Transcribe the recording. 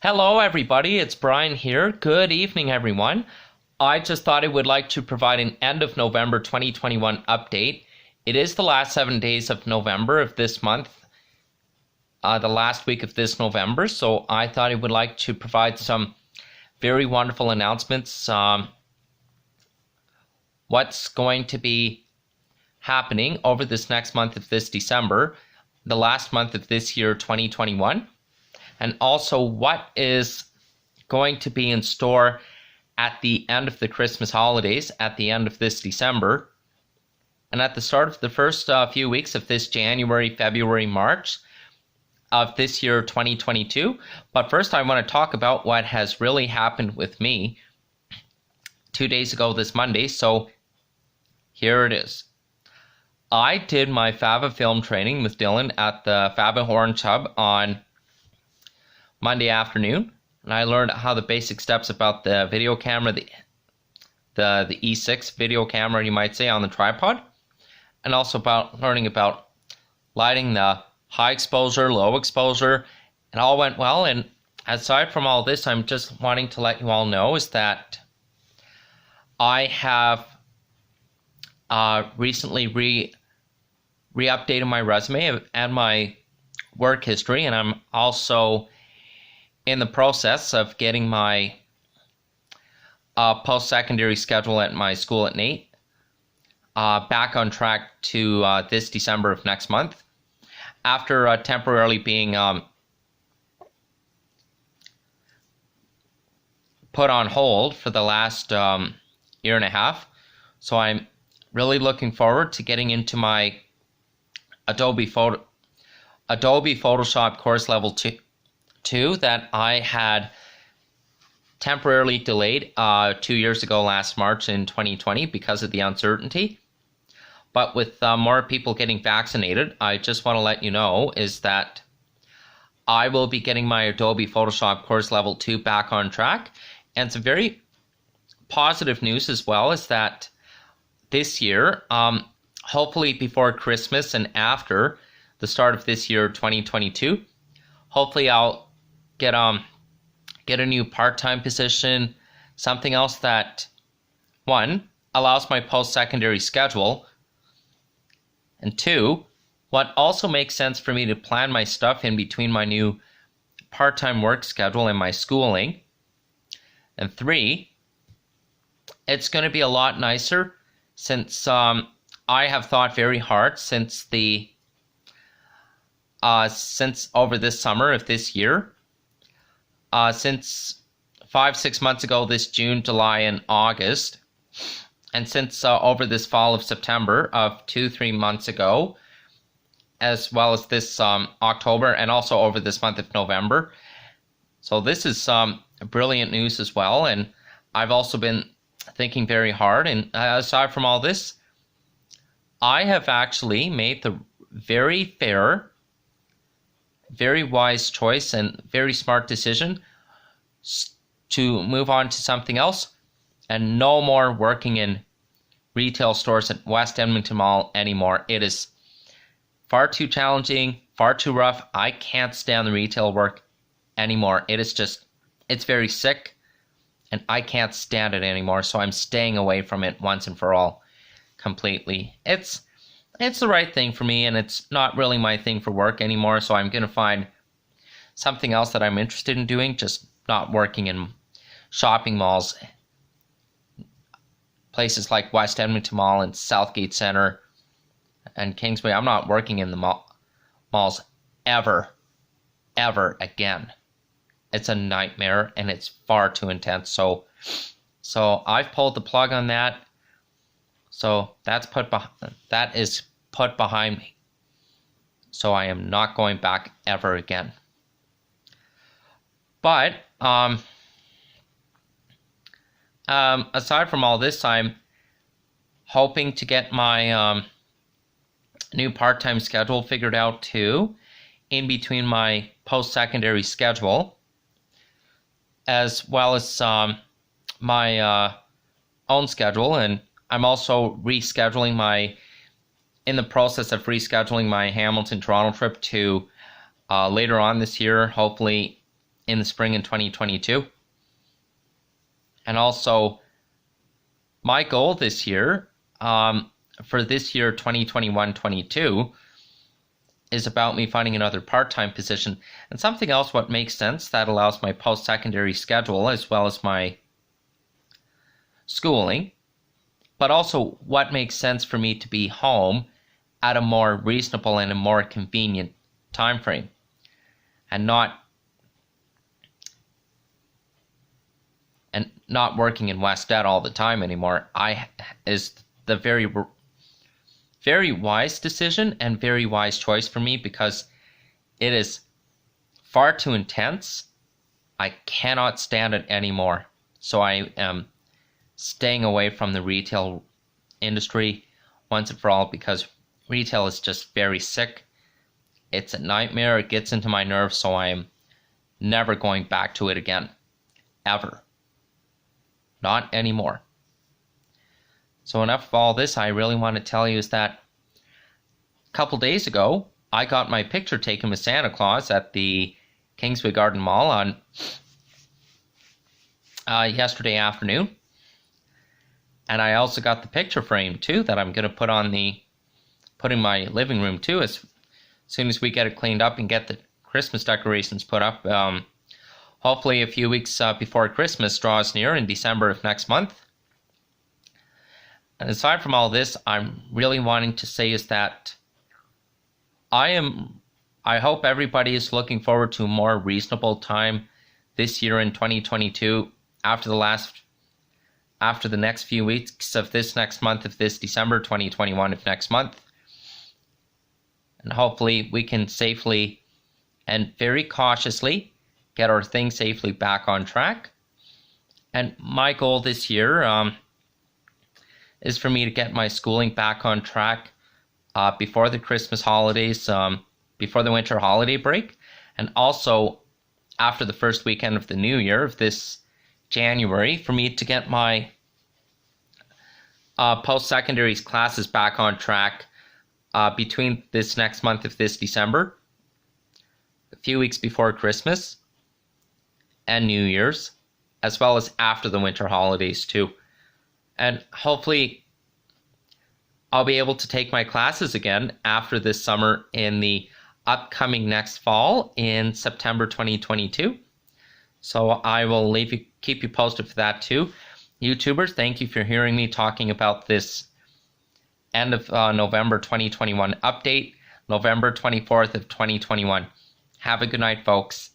Hello, everybody. It's Brian here. Good evening, everyone. I just thought I would like to provide an end of November 2021 update. It is the last 7 days of November of this month, the last week of this November. So I thought I would like to provide some very wonderful announcements. What's going to be happening over this next month of this December, the last month of this year, 2021. And also what is going to be in store at the end of the Christmas holidays, at the end of this December, and at the start of the first few weeks of this January, February, March of this year, 2022. But first, I want to talk about what has really happened with me 2 days ago this Monday. So here it is. I did my Fava film training with Dylan at the Fava Orange Hub on Monday afternoon, and I learned how the basic steps about the video camera, the E6 video camera, you might say, on the tripod, and also about learning about lighting, the high exposure, low exposure, and all went well. And aside from all this, I'm just wanting to let you all know is that I have recently re-updated my resume and my work history, and I'm also in the process of getting my post-secondary schedule at my school at NAIT back on track to this December of next month, after temporarily being put on hold for the last year and a half. So I'm really looking forward to getting into my Adobe Photoshop course level 2 that I had temporarily delayed 2 years ago last March in 2020 because of the uncertainty. But with more people getting vaccinated, I just want to let you know is that I will be getting my Adobe Photoshop course level 2 back on track. And some very positive news as well is that this year, hopefully before Christmas and after the start of this year, 2022, hopefully I'll get a new part-time position, something else that, one, allows my post-secondary schedule, and two, what also makes sense for me to plan my stuff in between my new part-time work schedule and my schooling, and three, it's going to be a lot nicer since I have thought very hard since over this summer of this year, since 5-6 months ago, this June, July, and August, and since over this fall of September of 2-3 months ago, as well as this October, and also over this month of November. So this is brilliant news as well, and I've also been thinking very hard, and aside from all this, I have actually made the very fair, very wise choice and very smart decision to move on to something else and no more working in retail stores at West Edmonton Mall anymore. It is far too challenging, far too rough. I can't stand the retail work anymore. It's very sick and I can't stand it anymore. So I'm staying away from it once and for all completely. It's the right thing for me, and it's not really my thing for work anymore, so I'm going to find something else that I'm interested in doing, just not working in shopping malls, places like West Edmonton Mall and Southgate Centre and Kingsway. I'm not working in the malls ever again. It's a nightmare, and it's far too intense, so I've pulled the plug on that. So that is put behind me. So I am not going back ever again. But aside from all this, I'm hoping to get my new part-time schedule figured out too, in between my post-secondary schedule, as well as my own schedule. And I'm also in the process of rescheduling my Hamilton-Toronto trip to later on this year, hopefully in the spring in 2022. And also, my goal this year, for this year 2021-22, is about me finding another part-time position and something else what makes sense that allows my post-secondary schedule as well as my schooling, but also what makes sense for me to be home at a more reasonable and a more convenient time frame, and not working in Westet all the time anymore. Is the very wise decision and very wise choice for me, because it is far too intense. I cannot stand it anymore. So I am staying away from the retail industry once and for all, because retail is just very sick. It's a nightmare. It gets into my nerves, so I am never going back to it again. Ever. Not anymore. So enough of all this. I really want to tell you is that a couple days ago, I got my picture taken with Santa Claus at the Kingsway Garden Mall on yesterday afternoon. And I also got the picture frame too that I'm going to put in my living room too as soon as we get it cleaned up and get the Christmas decorations put up. Hopefully a few weeks before Christmas draws near in December of next month. And aside from all this, I'm really wanting to say is that I hope everybody is looking forward to a more reasonable time this year in 2022 after the next few weeks of this next month of this December 2021 of next month. And hopefully we can safely and very cautiously get our things safely back on track. And my goal this year is for me to get my schooling back on track before the Christmas holidays, before the winter holiday break, and also after the first weekend of the new year of this January, for me to get my post-secondary classes back on track between this next month of this December, a few weeks before Christmas and New Year's, as well as after the winter holidays too. And hopefully I'll be able to take my classes again after this summer in the upcoming next fall in September 2022. So I will keep you posted for that too. YouTubers, thank you for hearing me talking about this end of November 2021 update, November 24th of 2021. Have a good night, folks.